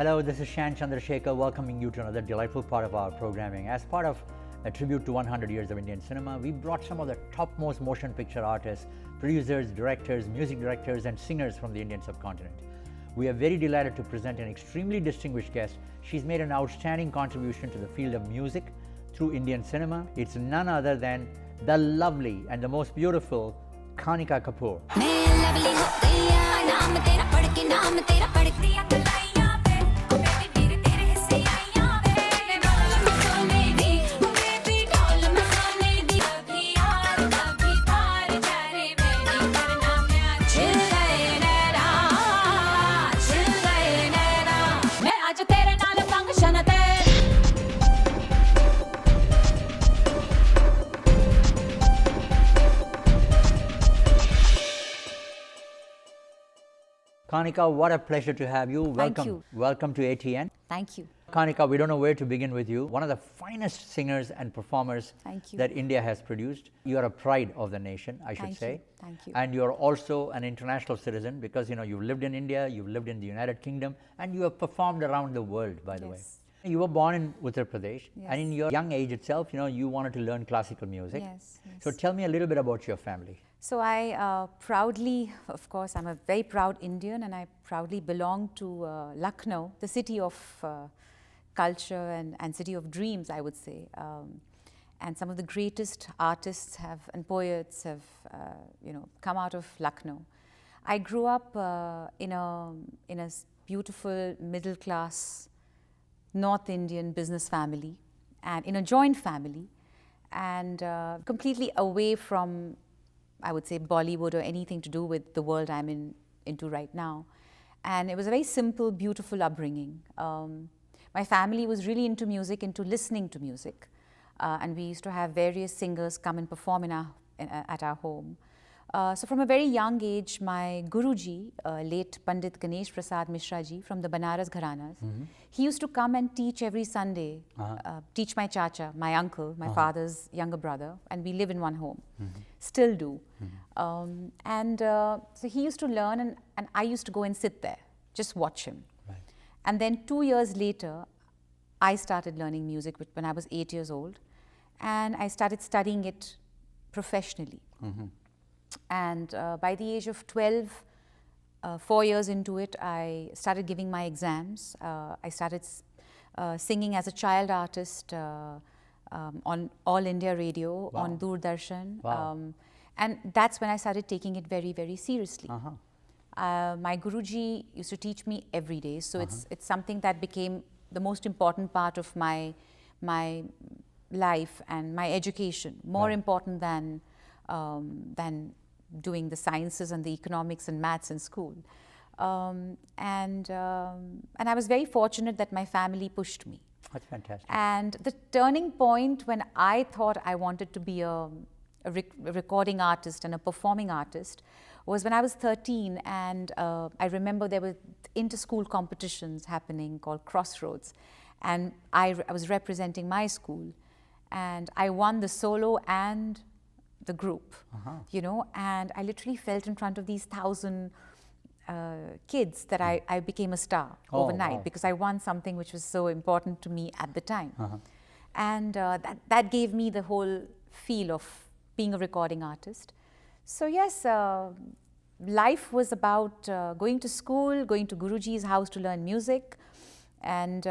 Hello, this is Shan Chandrasekar welcoming you to another delightful part of our programming. As part of a tribute to 100 years of Indian cinema, we brought some of the topmost motion picture artists, producers, directors, music directors, and singers from the Indian subcontinent. We are very delighted to present an extremely distinguished guest. She's made an outstanding contribution to the field of music through Indian cinema. It's none other than the lovely and the most beautiful Kanika Kapoor. Kanika, what a pleasure to have you. Welcome. Thank you. Welcome to ATN. Thank you. Kanika, we don't know where to begin with you. One of the finest singers and performers that India has produced. You are a pride of the nation, I should say. Thank you. And you are also an international citizen because you've lived in India, you've lived in the United Kingdom, and you have performed around the world, by the way. You were born in Uttar Pradesh, and in your young age itself, you wanted to learn classical music. So tell me a little bit about your family. So I proudly, of course, I'm a very proud Indian, and I proudly belong to Lucknow, the city of culture and city of dreams, I would say. And some of the greatest artists and poets have, come out of Lucknow. I grew up in a beautiful middle class North Indian business family, and in a joint family, and completely away from, I would say, Bollywood or anything to do with the world I'm into right now. And it was a very simple, beautiful upbringing. My family was really into music, into listening to music. And we used to have various singers come and perform at our home. So from a very young age, my Guruji, late Pandit Ganesh Prasad Mishra ji from the Banaras Gharanas, he used to come and teach every Sunday, teach my chacha, my uncle, my father's younger brother, and we live in one home, still do. So he used to learn, and I used to go and sit there, just watch him. And then 2 years later, I started learning music when I was 8 years old, and I started studying it professionally. And by the age of 12, 4 years into it, I started giving my exams. I started singing as a child artist on All India Radio, on Doordarshan. And that's when I started taking it very, very seriously. My Guruji used to teach me every day, so it's something that became the most important part of my life and my education, more important than doing the sciences and the economics and maths in school. And I was very fortunate that my family pushed me. That's fantastic. And the turning point when I thought I wanted to be a recording artist and a performing artist was when I was 13, and I remember there were inter-school competitions happening called Crossroads, and I was representing my school, and I won the solo and the group, and I literally felt in front of these 1,000 kids that I became a star overnight because I won something which was so important to me at the time. And that gave me the whole feel of being a recording artist. So yes, life was about going to school, going to Guruji's house to learn music, and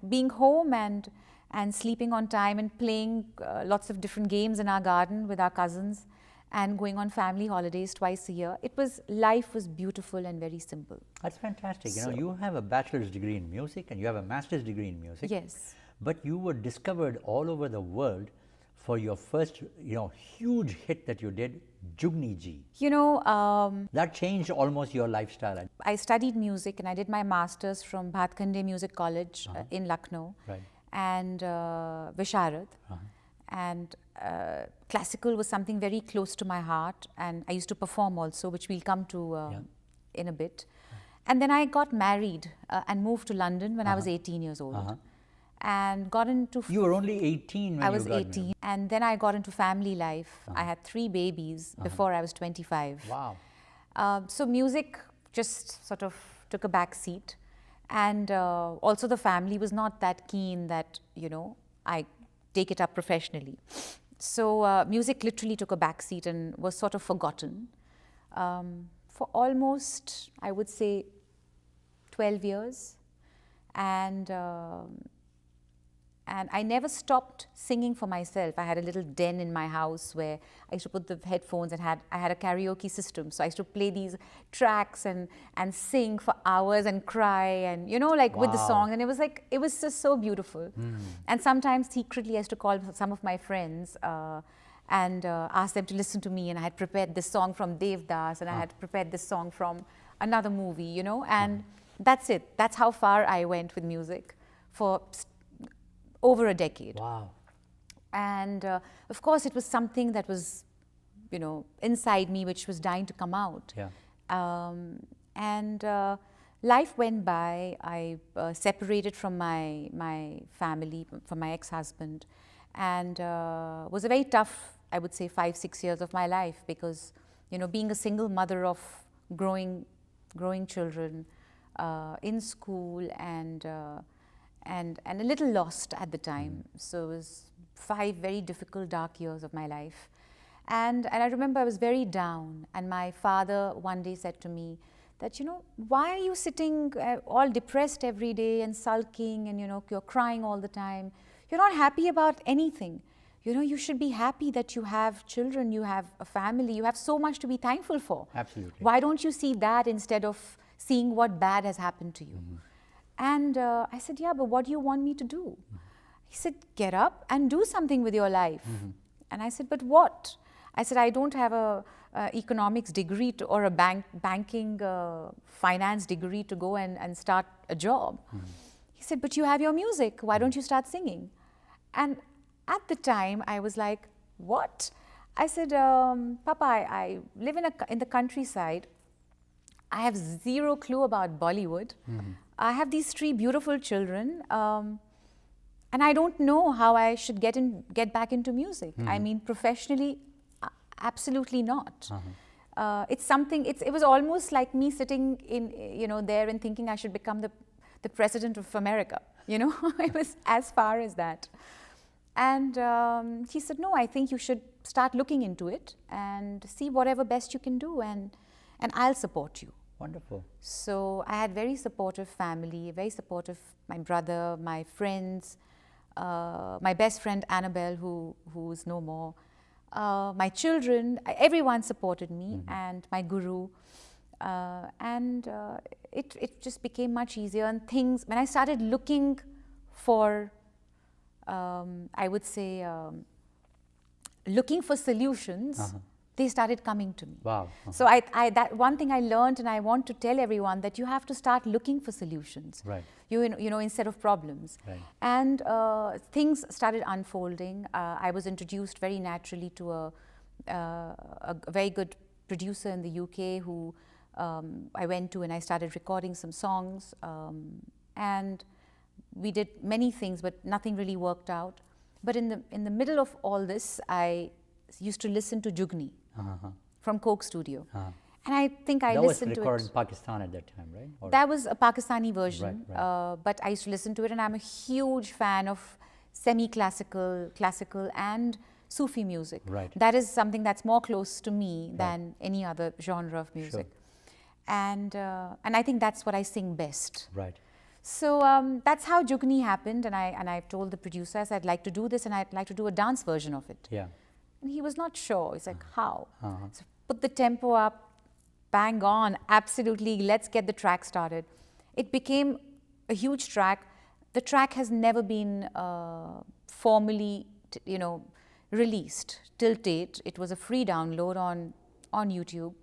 being home and sleeping on time and playing lots of different games in our garden with our cousins and going on family holidays twice a year. Life was beautiful and very simple. That's fantastic. You have a bachelor's degree in music and you have a master's degree in music. Yes. But you were discovered all over the world for your first, huge hit that you did, Jugni ji. That changed almost your lifestyle. I studied music and I did my master's from Bhatkhande Music College in Lucknow. And Visharad. And classical was something very close to my heart, and I used to perform also, which we'll come to in a bit. And then I got married and moved to London when I was 18 years old. And got into... You were only 18 when I was you got 18. married. And then I got into family life. I had 3 babies before I was 25. Wow. So music just sort of took a back seat. And also the family was not that keen that, you know, I take it up professionally. So music literally took a backseat and was sort of forgotten for almost, I would say, 12 years. And I never stopped singing for myself. I had a little den in my house where I used to put the headphones and I had a karaoke system. So I used to play these tracks and sing for hours and cry and, you know, like with the song. And it was like, it was just so beautiful. And sometimes secretly I used to call some of my friends and ask them to listen to me. And I had prepared this song from Devdas and I had prepared this song from another movie, you know. And that's it. That's how far I went with music for over a decade. Wow. And of course it was something that was, you know, inside me, which was dying to come out. Yeah. And life went by. I separated from my family, from my ex-husband, and was a very tough, I would say, 5-6 years of my life, because, you know, being a single mother of growing children in school and a little lost at the time. So it was 5 very difficult, dark years of my life. And I remember I was very down, and my father one day said to me that, you know, why are you sitting all depressed every day and sulking and, you know, you're crying all the time? You're not happy about anything. You know, you should be happy that you have children, you have a family, you have so much to be thankful for. Absolutely. Why don't you see that instead of seeing what bad has happened to you? And I said, yeah, but what do you want me to do? He said, get up and do something with your life. And I said, but what? I said, I don't have a economics degree or a banking finance degree to go and start a job. He said, but you have your music. Why don't you start singing? And at the time, I was like, what? I said, Papa, I live in the countryside. I have zero clue about Bollywood. I have these 3 beautiful children, and I don't know how I should get back into music. I mean, professionally, absolutely not. It's something. It was almost like me sitting in, you know, there and thinking I should become the president of America. You know, it was as far as that. And he said, no, I think you should start looking into it and see whatever best you can do, and I'll support you. Wonderful. So I had very supportive family, very supportive, my brother, my friends, my best friend Annabelle, who is no more, my children, everyone supported me, and my guru. And it just became much easier. And things, when I started looking for, I would say, looking for solutions, they started coming to me. Wow. So that one thing I learned, and I want to tell everyone, that you have to start looking for solutions. Right. You know, instead of problems. Right. And things started unfolding. I was introduced very naturally to a very good producer in the UK who I went to, and I started recording some songs. And we did many things, but nothing really worked out. But in the middle of all this, I used to listen to Jugni from Coke Studio. And I think I listened to it. That was recorded in Pakistan at that time, right? Or that was a Pakistani version, right. But I used to listen to it, and I'm a huge fan of semi-classical, classical and Sufi music. Right. That is something that's more close to me than any other genre of music. Sure. And I think that's what I sing best. Right. So that's how Jugni happened, and I told the producer, I said, I'd like to do this, and I'd like to do a dance version of it. Yeah. And he was not sure. He's like, how? So put the tempo up, bang on, absolutely, let's get the track started. It became a huge track. The track has never been formally, released till date. It was a free download on YouTube,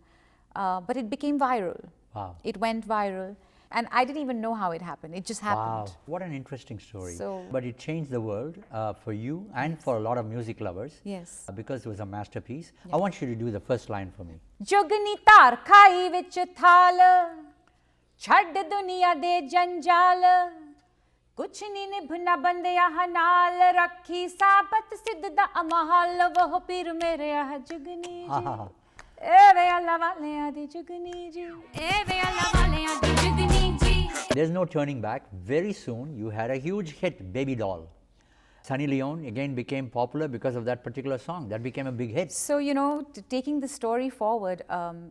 but it became viral. Wow. It went viral. And I didn't even know how it happened. It just happened. Wow, what an interesting story. So, but it changed the world for you and for a lot of music lovers. Yes. Because it was a masterpiece. I want you to do the first line for me. Jugni tar khai vich thal, chhad duniya de janjal, kuch nahi nibhna bandiya naal, rakhi sabat siddh da amahal, woh pir mere ah Jugni ji. Eve alla waleyan di Jugni ji, eve alla waleyan di Jugni ji. There's no turning back. Very soon, you had a huge hit, Baby Doll. Sunny Leone again became popular because of that particular song. That became a big hit. So, you know, taking the story forward,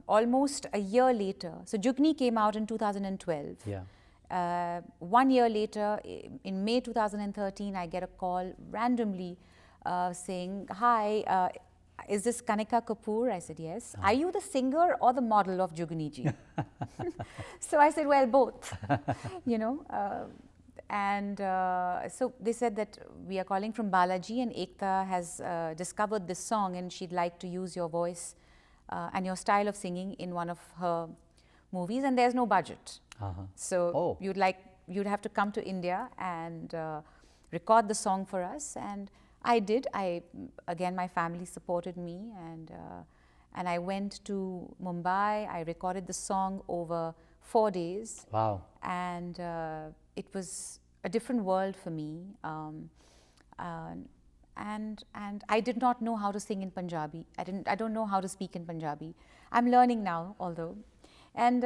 almost a year later, so Jugni came out in 2012. Yeah. 1 year later, in May 2013, I get a call randomly saying, hi, is this Kanika Kapoor? I said, yes. Are you the singer or the model of Jugni ji? So I said, well, both, you know. So they said that we are calling from Balaji, and Ekta has discovered this song and she'd like to use your voice and your style of singing in one of her movies, and there's no budget. So you'd have to come to India and record the song for us, and I did. Again, my family supported me, and I went to Mumbai. I recorded the song over 4 days. Wow. And it was a different world for me. And I did not know how to sing in Punjabi. I don't know how to speak in Punjabi. I'm learning now, although. And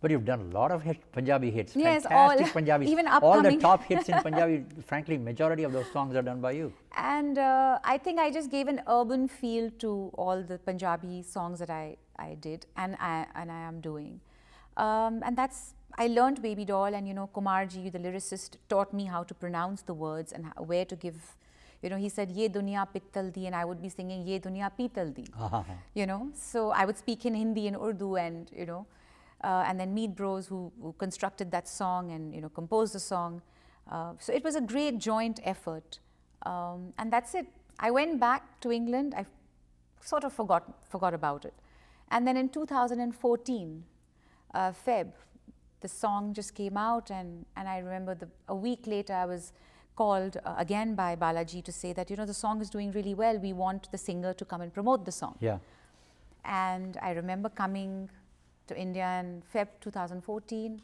but you've done a lot of Punjabi hits. Yes, fantastic Punjabi. even all upcoming. the top hits in Punjabi. Frankly, majority of those songs are done by you. And I think I just gave an urban feel to all the Punjabi songs that I did and I am doing. And I learned Baby Doll, and you know, Kumarji, the lyricist, taught me how to pronounce the words and where to give. You know, he said, Ye Duniya Pittal Di, and I would be singing Ye Duniya Pittal Di. You know, so I would speak in Hindi and Urdu, and you know, and then Meet Bros, who constructed that song and you know, composed the song. So it was a great joint effort, and that's it. I went back to England. I sort of forgot about it, and then in 2014, Feb, the song just came out, and I remember a week later I was called again by Balaji to say that, you know, the song is doing really well. We want the singer to come and promote the song. Yeah. And I remember coming to India in Feb 2014,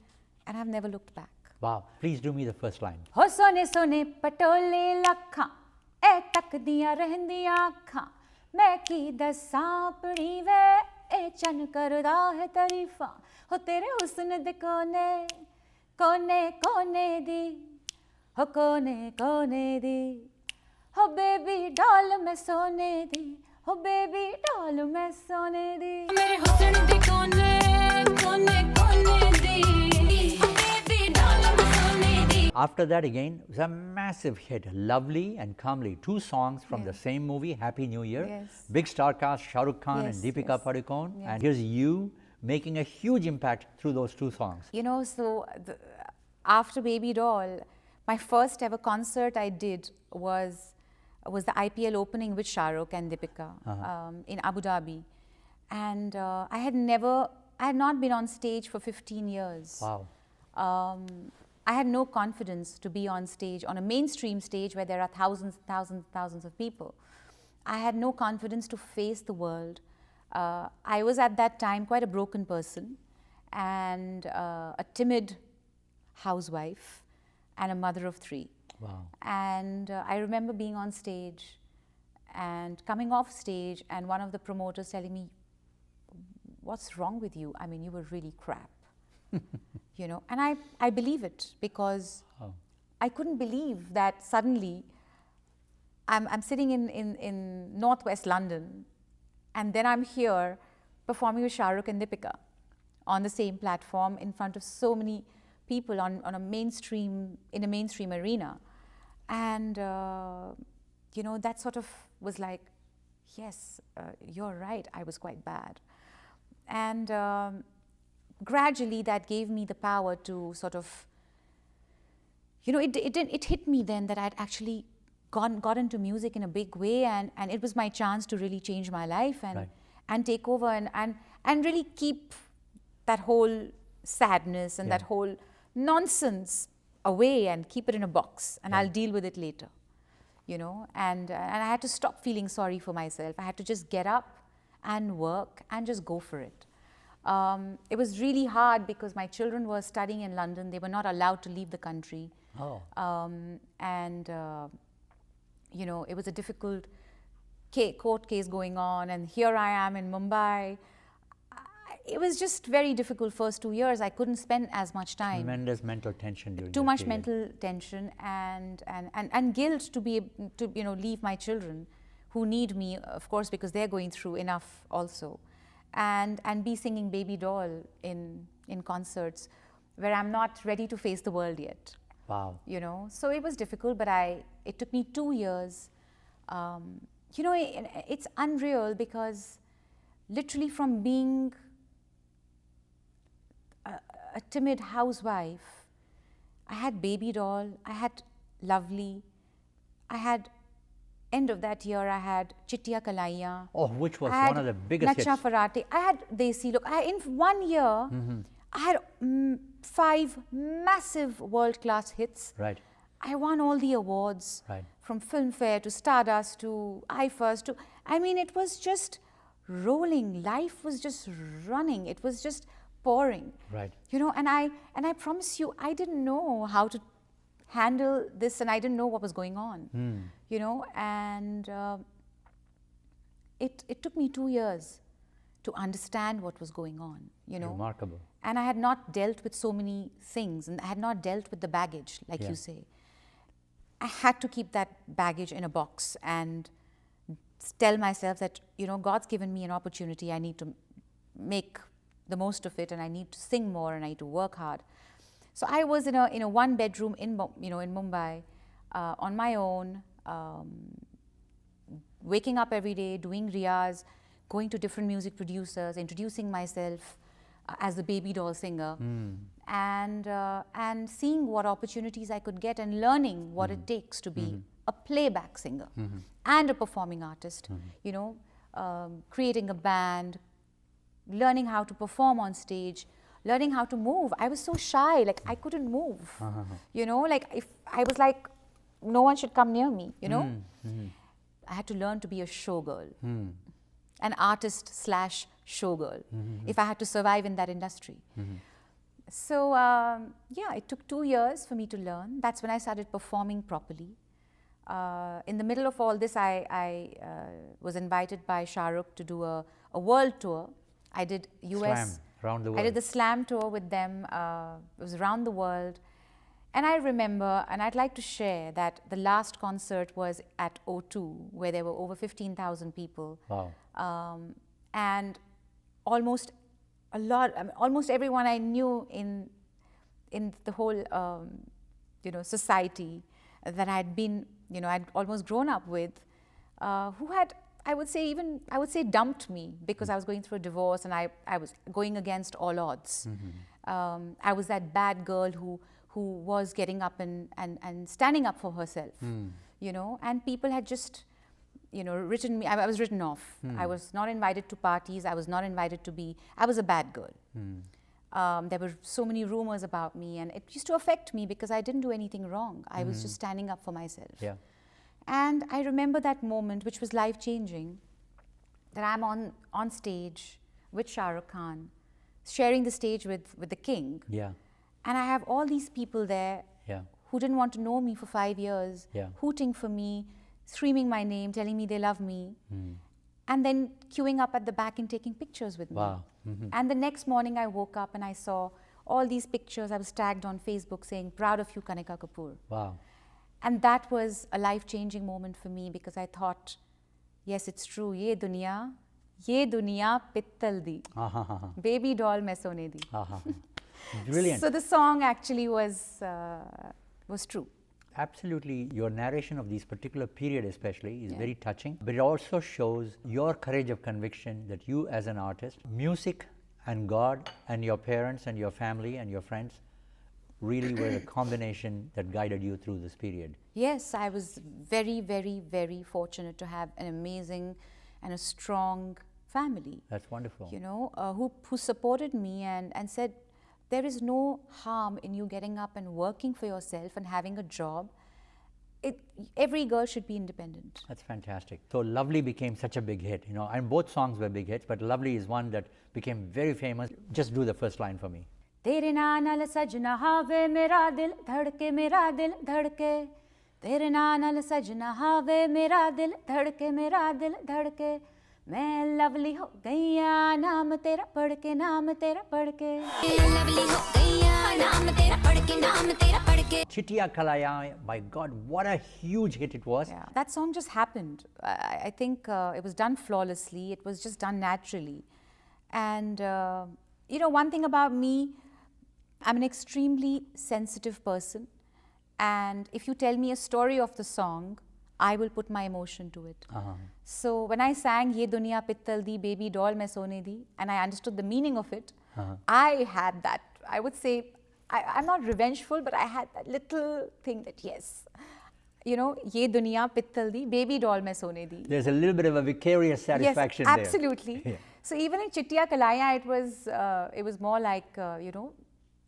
and I've never looked back. Wow. Please do me the first line. Ho sone sone patole lakhaं, eh takdiyan rehndiyan akhaं, main ki dassaं apni ve, eh chan karda hai tareefan, ho tere husn de kone, kone kone di, ho kone kone di, ho baby doll main sone di, ho baby doll main sone di, mere husn de kone, kone kone di, ho baby doll main sone di. After that, again, it was a massive hit, Lovely and Kamlee, 2 songs from the same movie, Happy New Year. Yes. Big star cast, ShahRukh Khan and Deepika Padukone. Yes. And here's you making a huge impact through those 2 songs. You know, so after Baby Doll, my first ever concert I did was the IPL opening with ShahRukh and Deepika in Abu Dhabi. And I had not been on stage for 15 years. Wow. I had no confidence to be on stage, on a mainstream stage where there are thousands of people. I had no confidence to face the world. I was at that time quite a broken person, and a timid housewife and a mother of 3. Wow. And I remember being on stage and coming off stage, and one of the promoters telling me, what's wrong with you? I mean, you were really crap. You know, and I believe it, because I couldn't believe that suddenly I'm sitting in northwest London, and then I'm here performing with ShahRukh and Deepika on the same platform in front of so many people in a mainstream arena. And, you know, that sort of was like, yes, you're right, I was quite bad. And gradually that gave me the power to sort of, you know, it hit me then that I'd actually got into music in a big way, and it was my chance to really change my life and take over and really keep that whole sadness and that whole nonsense away and keep it in a box, and I'll deal with it later, you know. And I had to stop feeling sorry for myself. I had to just get up and work and just go for it. It was really hard because my children were studying in London. They were not allowed to leave the country. You know, it was a difficult court case going on, and here I am in Mumbai. it was just very difficult first 2 years. I couldn't spend as much time. Tremendous mental tension during Too that much period. mental tension and guilt to be to leave my children who need me, of course, because they're going through enough also, and be singing Baby Doll in concerts where I'm not ready to face the world yet. Wow. So it was difficult, but it took me 2 years. It's unreal because literally from being a timid housewife, I had Baby Doll, I had Lovely, I had, end of that year, I had Chittiyaan Kalaiyaan. Oh, which was one of the biggest hits. Nacha Farate. I had Desi Look. In 1 year, I had 5 massive world-class hits. Right. I won all the awards, Right. from Filmfare to Stardust to iFirst it was just rolling. Life was just running. It was just pouring. Right. And I promise you, I didn't know how to handle this, and I didn't know what was going on. And it took me 2 years to understand what was going on. Remarkable. And I had not dealt with so many things, and I had not dealt with the baggage, like you say. I had to keep that baggage in a box and tell myself that, God's given me an opportunity. I need to make the most of it, and I need to sing more, and I need to work hard. So I was in a one bedroom in Mumbai, on my own, waking up every day, doing riyaz, going to different music producers, introducing myself as a Baby Doll singer, and seeing what opportunities I could get, and learning what it takes to be a playback singer and a performing artist. Creating a band, learning how to perform on stage, learning how to move. I was so shy, like I couldn't move. If I was like, no one should come near me. I had to learn to be a showgirl. An artist / showgirl, if I had to survive in that industry. So, it took 2 years for me to learn. That's when I started performing properly. In the middle of all this, I was invited by ShahRukh to do a world tour. I did US. Slam, around the world. I did the Slam tour with them. It was around the world. And I remember, and I'd like to share, that the last concert was at O2, where there were over 15,000 people. Wow. And almost everyone I knew in the whole society that I'd been, I'd almost grown up with, who had, I would say dumped me because I was going through a divorce, and I was going against all odds. I was that bad girl who was getting up and standing up for herself, and people had just, written me, I was written off. I was not invited to parties. I was not invited I was a bad girl. There were so many rumors about me, and it used to affect me because I didn't do anything wrong. I was just standing up for myself. Yeah. And I remember that moment, which was life-changing, that I'm on stage with ShahRukh Khan, sharing the stage with the king. Yeah. And I have all these people there who didn't want to know me for 5 years, hooting for me, screaming my name, telling me they love me, and then queuing up at the back and taking pictures with me. Wow. And the next morning I woke up and I saw all these pictures. I was tagged on Facebook saying, "Proud of you, Kanika Kapoor." Wow. And that was a life-changing moment for me, because I thought, yes, it's true. Ye duniya pittal di. Baby doll mein sone di. Brilliant. So the song actually was true. Absolutely. Your narration of this particular period especially is very touching, but it also shows your courage of conviction that you as an artist, music and God and your parents and your family and your friends really were the combination that guided you through this period. Yes, I was very, very, very fortunate to have an amazing and a strong family. That's wonderful. Who supported me and said, there is no harm in you getting up and working for yourself and having a job. Every girl should be independent. That's fantastic. So Lovely became such a big hit, and both songs were big hits, but Lovely is one that became very famous. Just do the first line for me. तेरे नाल सजना हावे मेरा दिल धड़के मेरा दिल धड़के तेरे नाल सजना हावे मेरा दिल धड़के मैं lovely हो गईया नाम तेरा पढ़ के नाम तेरा पढ़ के lovely ho gaya naam tera pad ke naam tera pad ke Chittiyaan Kalaiyaan, my God, what a huge hit it was. Yeah, that song just happened. I think it was done flawlessly. It was just done naturally. And you know, one thing about me, I'm an extremely sensitive person. And if you tell me a story of the song, I will put my emotion to it. So when I sang Ye Duniya Pittal Di, Baby Doll Main Sone Di, and I understood the meaning of it, I had that, I would say, I'm not revengeful, but I had that little thing that yes, you know, Ye Duniya Pittal Di, Baby Doll Main Sone Di. There's a little bit of a vicarious satisfaction yes, there. absolutely. Yeah. So even in Chittiyaan Kalaiyaan, it was more like, you know,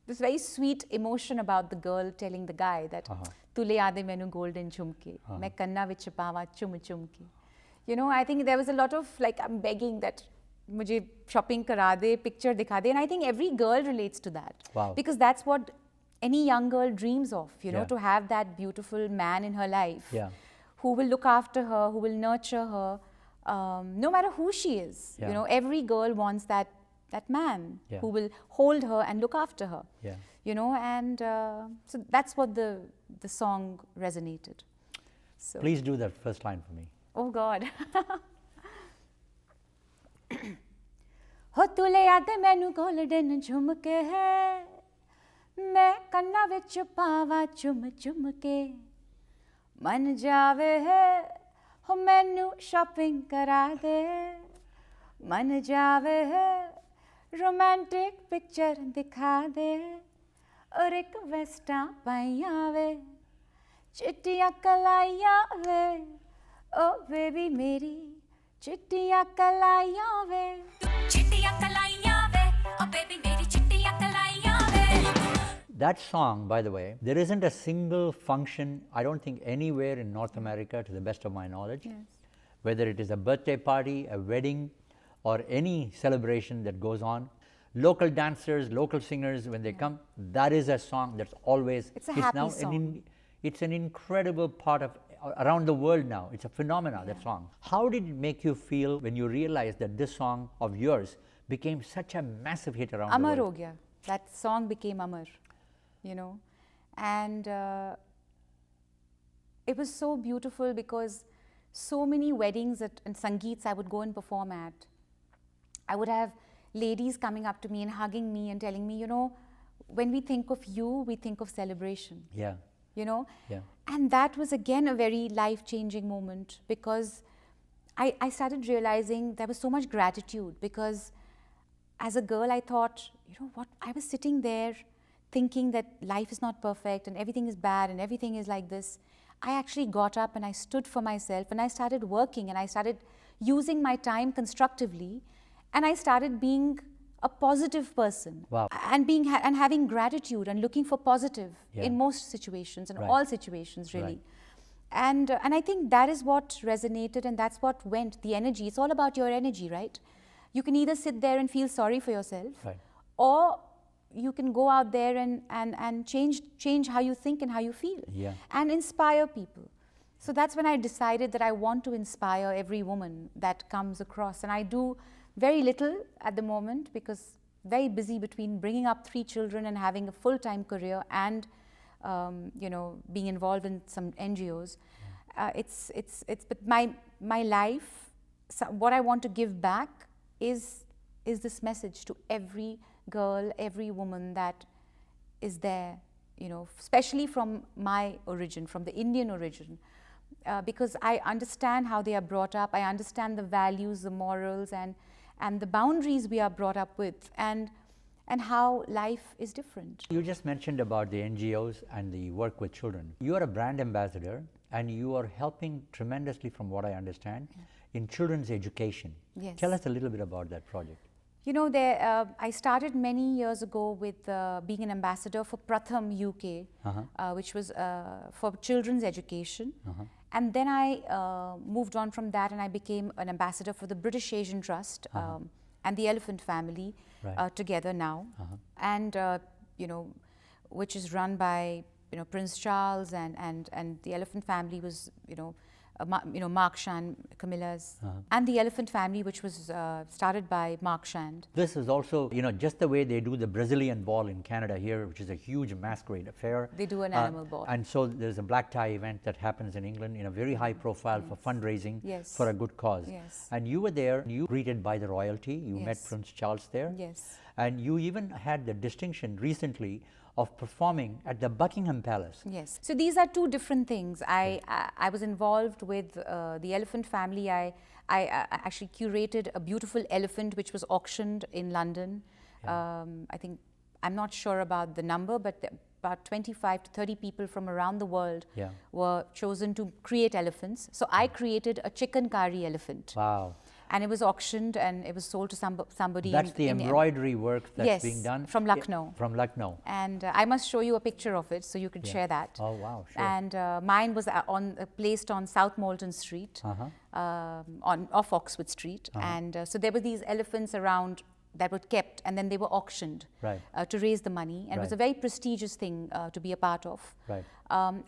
this very sweet emotion about the girl telling the guy that Tule aade mainu golden chumke, main kanna vich pawa chum chum ke. You know, I think there was a lot of like, I'm begging that mujhe shopping kara de, picture dikha de, and I think every girl relates to that. Wow. Because that's what any young girl dreams of, you know, Yeah. to have that beautiful man in her life Yeah. who will look after her, who will nurture her, no matter who she is. Yeah. You know, every girl wants that man Yeah. who will hold her and look after her. Yeah. You know, and so that's what the song resonated. So, Please do that first line for me. oh God. हो तुले याद मैनू golden झुमके है मैं कन्ना विच पावा चुम चुम के मन जावे है हो मैनू शॉपिंग करा दे मन जावे है रोमांटिक पिक्चर दिखा दे और एक वेस्टा पाइया वे चिट्टियां कलाइयां वे ओ बेबी मेरी चिट्टियां कलाइयां वे chittiyan kalayaan ve oh baby meri chittiyan kalayaan ve That song, by the way, there isn't a single function, I don't think anywhere in North America, to the best of my knowledge, whether it is a birthday party, a wedding, or any celebration that goes on. Local dancers, local singers, when they come, that is a song that's always. It's a happy now song. It's an incredible part of around the world now. It's a phenomenon, that song. How did it make you feel when you realized that this song of yours became such a massive hit around Amar the ho world? gaya. That song became Amar, you know. And it was so beautiful because so many weddings and sangeets I would go and perform at, I would have ladies coming up to me and hugging me and telling me, you know, when we think of you, we think of celebration. Yeah. You know? Yeah. And that was again a very life-changing moment because I started realizing there was so much gratitude because as a girl I thought, you know what, I was sitting there thinking that life is not perfect and everything is bad and everything is like this. I actually got up and I stood for myself and I started working and I started using my time constructively and I started being a positive person. Wow. And and having gratitude and looking for positive Yeah. in most situations and Right. all situations really. Right. And I think that is what resonated and that's what went, the energy. It's all about your energy, right? You can either sit there and feel sorry for yourself Right. or you can go out there and change how you think and how you feel Yeah. and inspire people. So that's when I decided that I want to inspire every woman that comes across. And I do very little at the moment because very busy between bringing up 3 children and having a full-time career and you know, being involved in some NGOs. But my life, what I want to give back is this message to every girl, every woman that is there, you know, especially from my origin, from the Indian origin, because I understand how they are brought up, I understand the values, the morals, and the boundaries we are brought up with, and how life is different. You just mentioned about the NGOs and the work with children. You are a brand ambassador and you are helping tremendously, from what I understand, in children's education. Yes. Tell us a little bit about that project. You know, I started many years ago with being an ambassador for Pratham UK, which was for children's education. And then I moved on from that and I became an ambassador for the British Asian Trust and the Elephant Family together now. And, you know, which is run by, you know, Prince Charles and the Elephant Family was, you know, Mark Shan, Camilla's, and the Elephant Family, which was started by Mark Shand. This is also, just the way they do the Brazilian ball in Canada here, which is a huge masquerade affair. They do an animal ball. And so there's a black tie event that happens in England in a very high profile for fundraising for a good cause. Yes. And you were there, you greeted by the royalty, you met Yes. Prince Charles there. Yes. And you even had the distinction recently of performing at the Buckingham Palace. Yes. So these are two different things. I was involved with the Elephant Family. I actually curated a beautiful elephant which was auctioned in London. I think, I'm not sure about the number, but about 25 to 30 people from around the world were chosen to create elephants. So I created a chicken curry elephant. Wow. And it was auctioned and it was sold to somebody. That's the embroidery work that's being done? From Lucknow. From Lucknow. And I must show you a picture of it so you could share that. Oh, wow, sure. And mine was placed on South Molton Street, off Oxford Street. And so there were these elephants around that were kept, and then they were auctioned to raise the money. And it was a very prestigious thing to be a part of. Right.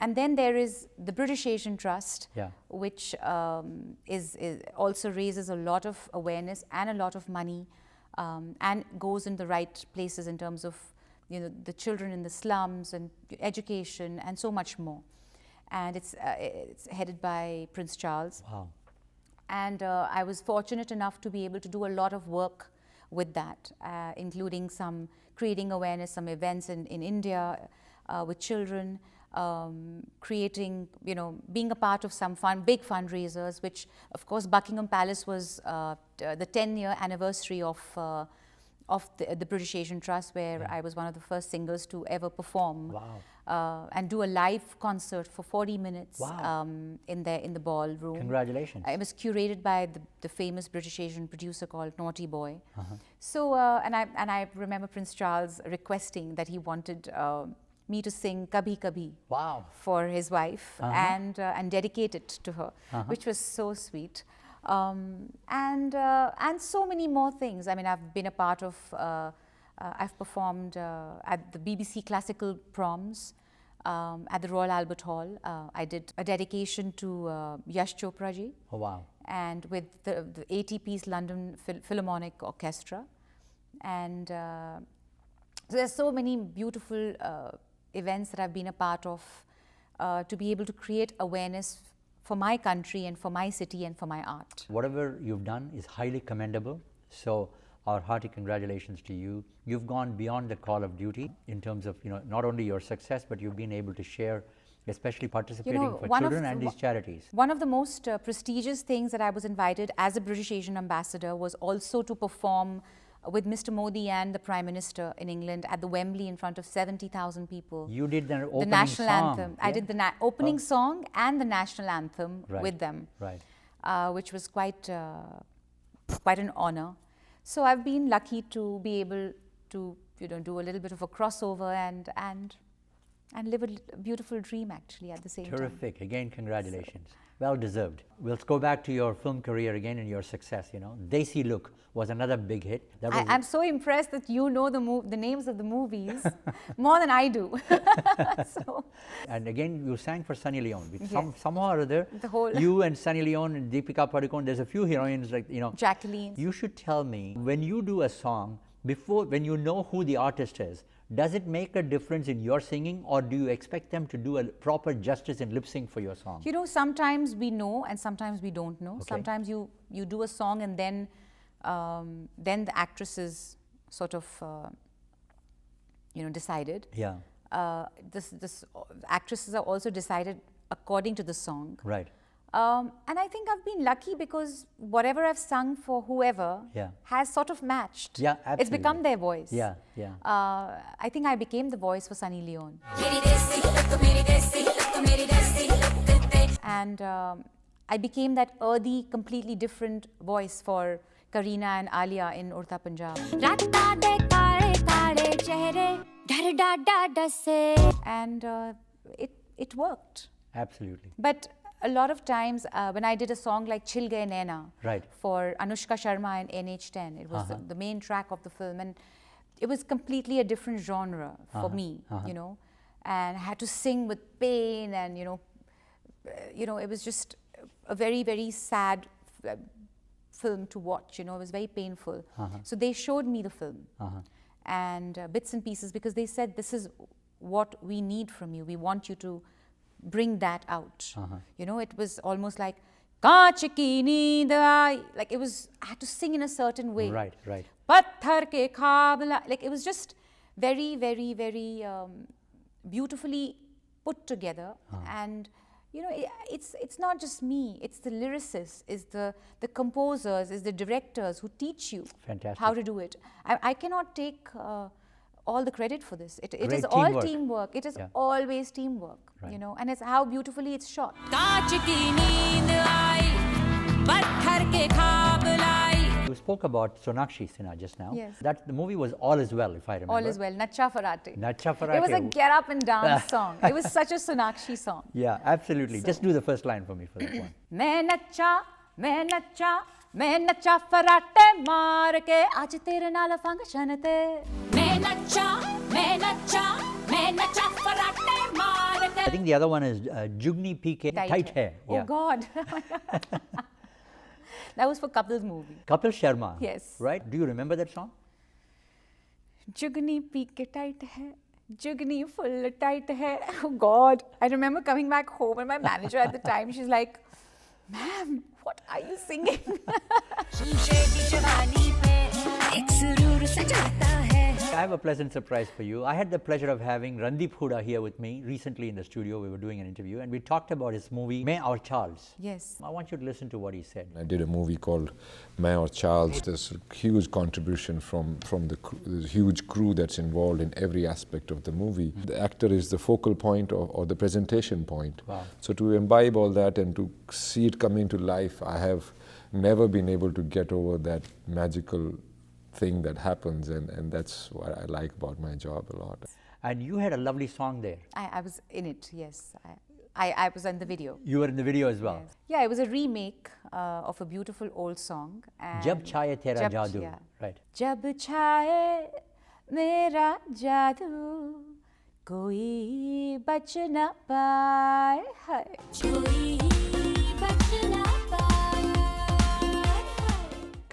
And then there is the British Asian Trust, which is also raises a lot of awareness and a lot of money, and goes in the right places in terms of the children in the slums and education and so much more. And it's headed by Prince Charles. Wow. And I was fortunate enough to be able to do a lot of work with that, including some creating awareness, some events in India with children, creating, being a part of some big fundraisers, which of course Buckingham Palace was the 10-year anniversary of the British Asian Trust, where I was one of the first singers to ever perform and do a live concert for 40 minutes in the ballroom. Congratulations. It was curated by the famous British Asian producer called Naughty Boy. So, and I remember Prince Charles requesting that he wanted me to sing Kabhi Kabhi for his wife and dedicate it to her, which was so sweet. And so many more things. I mean, I've been a part of, I've performed at the BBC Classical Proms at the Royal Albert Hall. I did a dedication to Yash Chopra ji. Oh, wow. And with the 80-piece London Philharmonic Orchestra. And so there's so many beautiful events that I've been a part of to be able to create awareness for my country and for my city and for my art. Whatever you've done is highly commendable. So our hearty congratulations to you. You've gone beyond the call of duty in terms of, not only your success, but you've been able to share, especially participating for children and these charities. One of the most prestigious things that I was invited as a British Asian ambassador was also to perform with Mr. Modi and the Prime Minister in England at the Wembley in front of 70,000 people. You did the opening national song. Anthem. I did the opening song and the national anthem with them, which was quite an honor. So I've been lucky to be able to do a little bit of a crossover and live a beautiful dream actually at the same time. Terrific. Again, congratulations. Well deserved. We'll go back to your film career again and your success. Desi Look was another big hit. I'm so impressed that you know the names of the movies more than I do. And again, you sang for Sunny Leone. Somehow or other, the whole you and Sunny Leone and Deepika Padukone, there's a few heroines like, Jacqueline. You should tell me, when you do a song, when you know who the artist is, does it make a difference in your singing, or do you expect them to do a proper justice in lip sync for your song? Sometimes we know and sometimes we don't know. Okay. Sometimes you do a song and then the actresses sort of decided. Yeah. This actresses are also decided according to the song. Right. And I think I've been lucky because whatever I've sung for whoever has sort of matched. Yeah, absolutely. It's become their voice. Yeah, yeah. I think I became the voice for Sunny Leone. And I became that earthy, completely different voice for Kareena and Alia in Urta Punjab. And it worked. Absolutely. But a lot of times when I did a song like Chil Gaye Naina for Anushka Sharma and NH10, it was the main track of the film, and it was completely a different genre for me, and I had to sing with pain, and it was just a very, very sad film to watch, you know, it was very painful. So they showed me the film and bits and pieces, because they said, this is what we need from you. We want you to bring that out. You know, it was almost like, Kaach ki neend aayi. Like it was, I had to sing in a certain way. Right. Patthar ke khwab laaye. Like it was just very, very, very beautifully put together. And you know, it's not just me, it's the lyricists, it's the composers, it's the directors who teach you how to do it. I cannot take all the credit for this. It is all teamwork. It is always teamwork, you know, and it's how beautifully it's shot. You spoke about Sonakshi Sinha just now. Yes. The movie was All Is Well, if I remember. All Is Well, Nacha Farate. Nacha Farate. It was a get up and dance song. It was such a Sonakshi song. Yeah, absolutely. Just do the first line for me for that one. Main nacha farate maar ke aaj tere naal function te. मैं नच्चा फराटे मार के I think the other one is Jugni PK, Tight Hair. Oh God. That was for Kapil's movie. Kapil Sharma. Yes. Right? Do you remember that song? Jugni PK tight hai. Jugni full tight hai. Oh God. I remember coming back home and my manager at the time, she's like, ma'am, what are you singing? I have a pleasant surprise for you. I had the pleasure of having Randeep Hooda here with me recently in the studio. We were doing an interview and we talked about his movie, Main Aur Charles. Yes. I want you to listen to what he said. I did a movie called Main Aur Charles. There's a huge contribution from the huge crew that's involved in every aspect of the movie. The actor is the focal point or the presentation point. Wow. So to imbibe all that and to see it come into life, I have never been able to get over that magical thing that happens, and that's what I like about my job a lot. And you had a lovely song there. I was in it, yes. I was in the video. You were in the video as well. Yes. Yeah, it was a remake of a beautiful old song. And Jab Chhaye Tera Jadoo. Yeah. Right. Jab chhaye mera jadoo, koi bach na paaye. Hai. कोई बच ना पाए.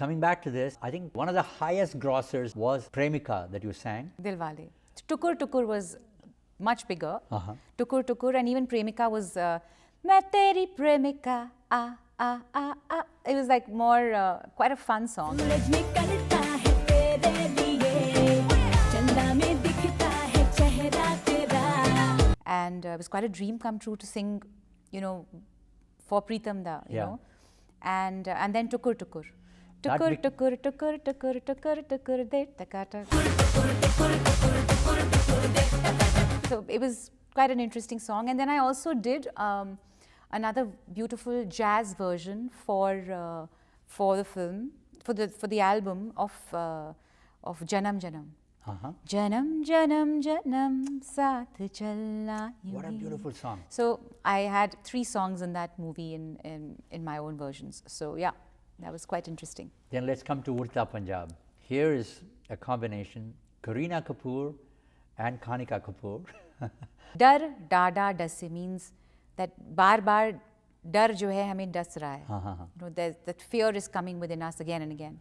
Coming back to this, I think one of the highest grossers was Premika that you sang. Dilwale. Tukur Tukur was much bigger. Tukur Tukur, and even Premika was Main teri Premika, ah ah ah ah. It was like more quite a fun song. सूरज निकलता है तेरे लिए, चंदा में दिखता है चेहरा तेरा. And it was quite a dream come true to sing, you know, for Pritam Da, you know. And then Tukur Tukur. Tukur Tukur Tukur Tukur Tukur Tukur De Takata. So it was quite an interesting song. And then I also did another beautiful jazz version for the film, for the album of Janam Janam. Janam Janam Janam Saath Chalna. What a beautiful song. So I had 3 songs in that movie in my own versions. So yeah, that was quite interesting. Then let's come to Urta Punjab. Here is a combination, Kareena Kapoor and Kanika Kapoor. Dar dada dasse means that bar bar dar jo hai hame das raha hai. You know, that fear is coming within us again and again.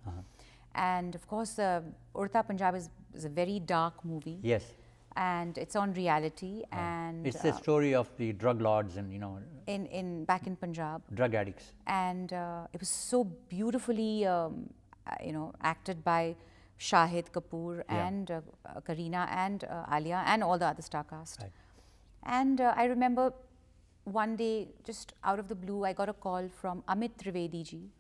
And of course, Urta Punjab is a very dark movie. Yes. And it's on reality, and it's the story of the drug lords and, you know, back in Punjab, drug addicts. And it was so beautifully you know, acted by Shahid Kapoor and Kareena and Alia and all the other star cast. Right. And I remember one day, just out of the blue, I got a call from Amit Trivedi ji,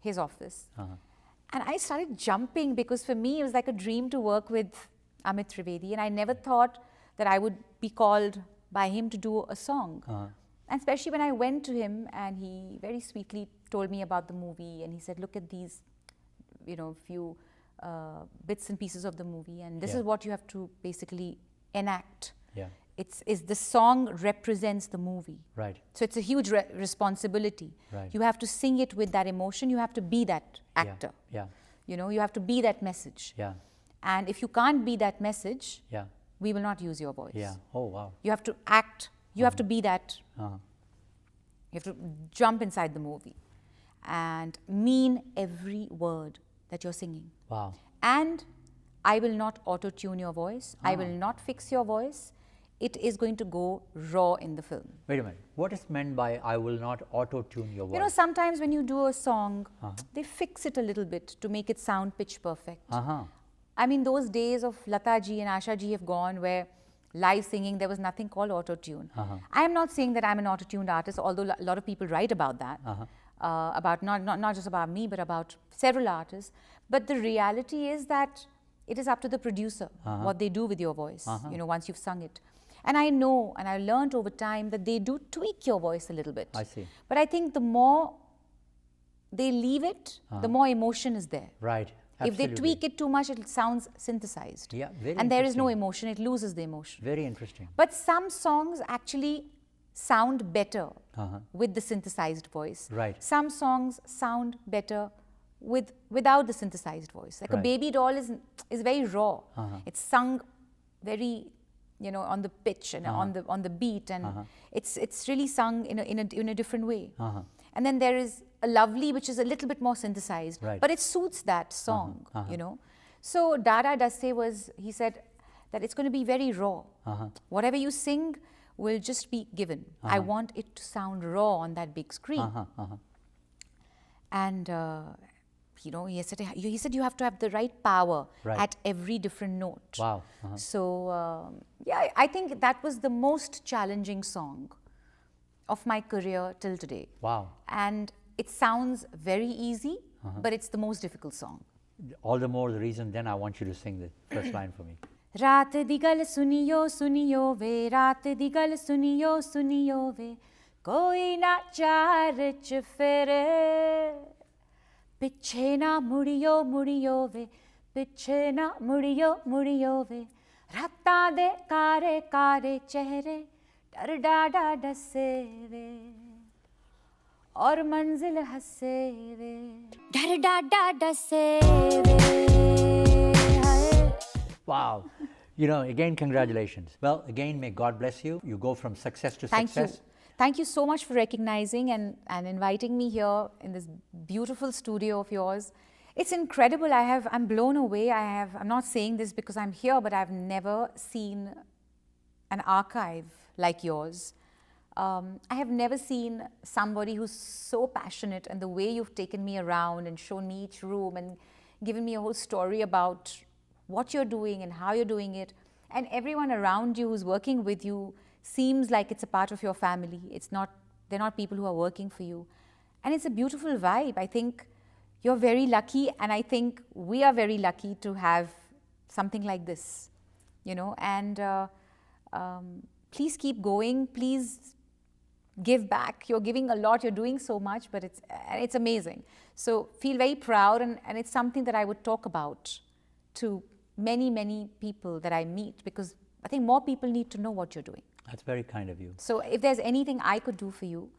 his office. And I started jumping, because for me it was like a dream to work with Amit Trivedi, and I never thought that I would be called by him to do a song. And especially when I went to him and he very sweetly told me about the movie, and he said, look at these, you know, few bits and pieces of the movie, and this is what you have to basically enact. It's the song represents the movie. Right. So it's a huge responsibility. Right. You have to sing it with that emotion. You have to be that actor. Yeah. You know, you have to be that message. Yeah. And if you can't be that message, Yeah. we will not use your voice. Yeah. Oh, wow. You have to act. You have to be that You have to jump inside the movie and mean every word that you're singing. Wow. And I will not auto-tune your voice. I will not fix your voice. It is going to go raw in the film. Wait a minute. What is meant by I will not auto-tune your voice? You know, sometimes when you do a song, they fix it a little bit to make it sound pitch perfect. I mean, those days of Lata ji and Asha ji have gone where live singing, there was nothing called auto-tune. I am not saying that I'm an auto-tuned artist, although a lot of people write about that. About not just about me, but about several artists. But the reality is that it is up to the producer what they do with your voice, you know, once you've sung it. And I know, and I learned over time that they do tweak your voice a little bit. I see. But I think the more they leave it, the more emotion is there. Right. If they Absolutely. tweak it too much, it sounds synthesized. Yeah, very and there is no interesting. emotion, it loses the emotion. Very interesting. But some songs actually sound better with the synthesized voice. Right. Some songs sound better without the synthesized voice. Like a Right. Baby Doll is very raw. It's sung very, you know, on the pitch and on the beat, and it's really sung in a different way. And then there is a Lovely, which is a little bit more synthesized, Right. but it suits that song, you know. So Dada Dasse he said that it's going to be very raw. Whatever you sing will just be given. I want it to sound raw on that big screen. And you know, he said you have to have the right power Right. at every different note. Wow. So yeah, I think that was the most challenging song of my career till today. Wow. And it sounds very easy, but it's the most difficult song. All the more the reason then I want you to sing the first line for me. रात दी गल सुनियो सुनियो वे रात दी गल सुनियो सुनियो वे कोई ना चार च फेरे पिछे ना मुड़ियो मुड़ियो वे पिछे ना मुड़ियो मुड़ियो वे रातां दे कारे कारे चेहरे डर डाडा डसे वे और मंजिल हसे वे डर डाडा डसे वे हाय Wow. You know, again, congratulations. Well, again, may God bless you. You go from success to Thank success. you. Thank you so much for recognizing and inviting me here in this beautiful studio of yours. It's incredible. I'm blown away. I'm not saying this because I'm here, but I've never seen an archive like yours. I have never seen somebody who's so passionate, and the way you've taken me around and shown me each room and given me a whole story about what you're doing and how you're doing it, and everyone around you who's working with you seems like it's a part of your family. They're not people who are working for you. And it's a beautiful vibe. I think you're very lucky, and I think we are very lucky to have something like this, you know. And please keep going. Please give back. You're giving a lot. You're doing so much, but it's amazing. So feel very proud, and it's something that I would talk about to many, many people that I meet, because I think more people need to know what you're doing. That's very kind of you. So if there's anything I could do for you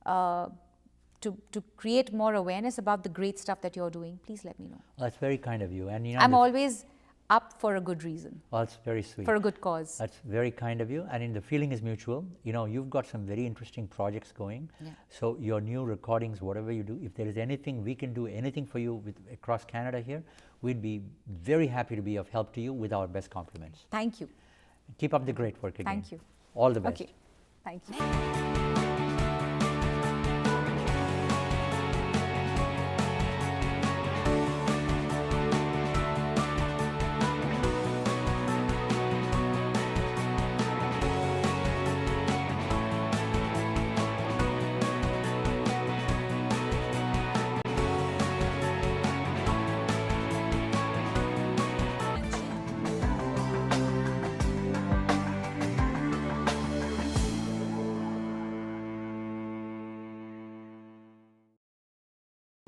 to create more awareness about the great stuff that you're doing, please let me know. Well, that's very kind of you. And you know, I'm always up for a good reason, well, that's very sweet. for a good cause. That's very kind of you. And the feeling is mutual. You know, you've got some very interesting projects going. Yeah. So your new recordings, whatever you do, if there is anything we can do, anything for you across Canada here, we'd be very happy to be of help to you with our best compliments. Thank you. Keep up the great work again. Thank you. All the best. Okay. Thank you.